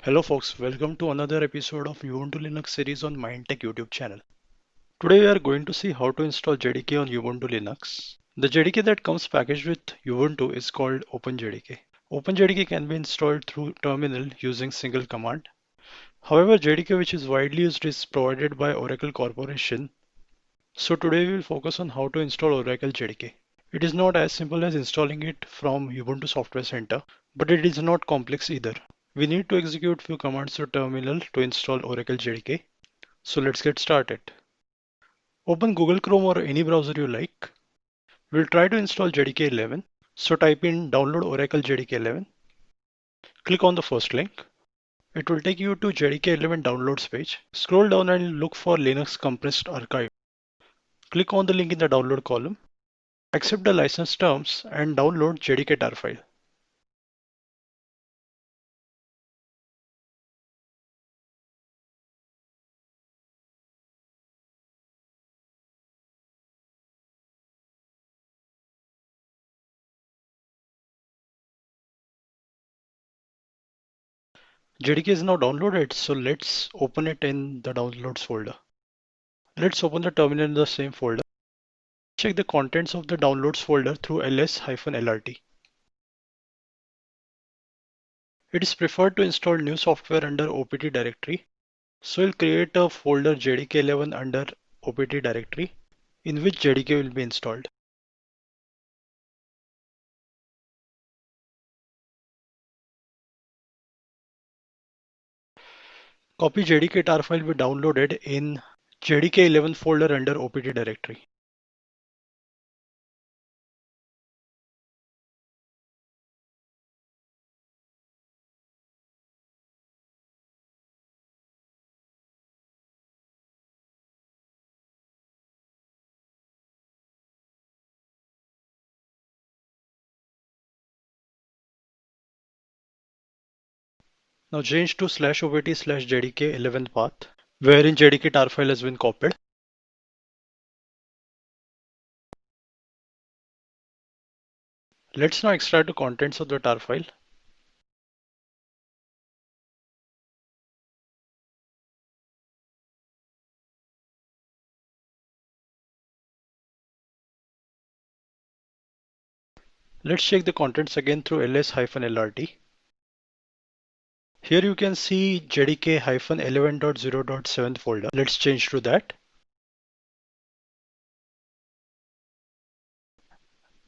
Hello folks, welcome to another episode of Ubuntu Linux series on MindTech YouTube channel. Today we are going to see how to install JDK on Ubuntu Linux. The JDK that comes packaged with Ubuntu is called OpenJDK. OpenJDK can be installed through terminal using single command. However, JDK which is widely used is provided by Oracle Corporation. So today we will focus on how to install Oracle JDK. It is not as simple as installing it from Ubuntu Software Center, but it is not complex either. We need to execute few commands to terminal to install Oracle JDK. So let's get started. Open Google Chrome or any browser you like. We'll try to install JDK 11. So type in download Oracle JDK 11. Click on the first link. It will take you to JDK 11 downloads page. Scroll down and look for Linux compressed archive. Click on the link in the download column. Accept the license terms and download JDK tar file. JDK is now downloaded, so let's open it in the downloads folder. Let's open the terminal in the same folder. Check the contents of the downloads folder through ls-lrt. It is preferred to install new software under opt directory. So we'll create a folder JDK11 under opt directory in which JDK will be installed. Copy JDK tar file we downloaded in JDK11 folder under opt directory. Now change to /opt/JDK11 path wherein JDK tar file has been copied. Let's now extract the contents of the tar file. Let's check the contents again through ls-lrt. Here you can see JDK-11.0.7 folder. Let's change to that.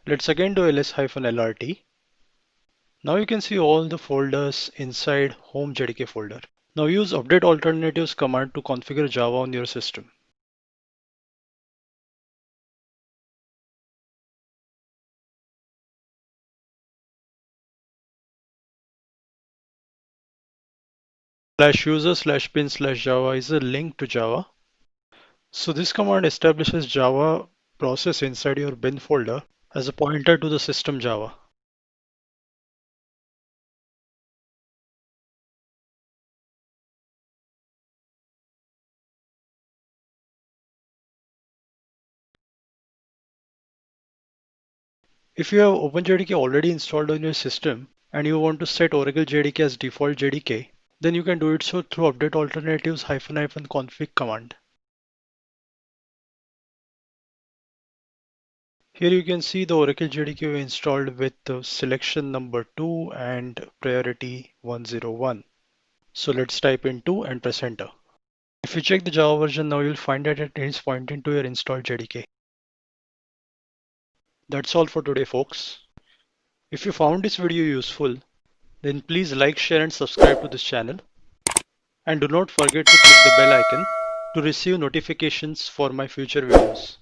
Let's again do ls-lrt. Now you can see all the folders inside home JDK folder. Now use update alternatives command to configure Java on your system. /user/bin/java is a link to Java. So this command establishes Java process inside your bin folder as a pointer to the system Java. If you have OpenJDK already installed on your system and you want to set Oracle JDK as default JDK, then you can do it so through update alternatives --config command. Here you can see the Oracle JDK we installed with the selection number 2 and priority 101. So let's type in 2 and press enter. If you check the Java version now, you'll find that it is pointing to your installed JDK. That's all for today, folks. If you found this video useful, then please like, share and subscribe to this channel. And do not forget to click the bell icon to receive notifications for my future videos.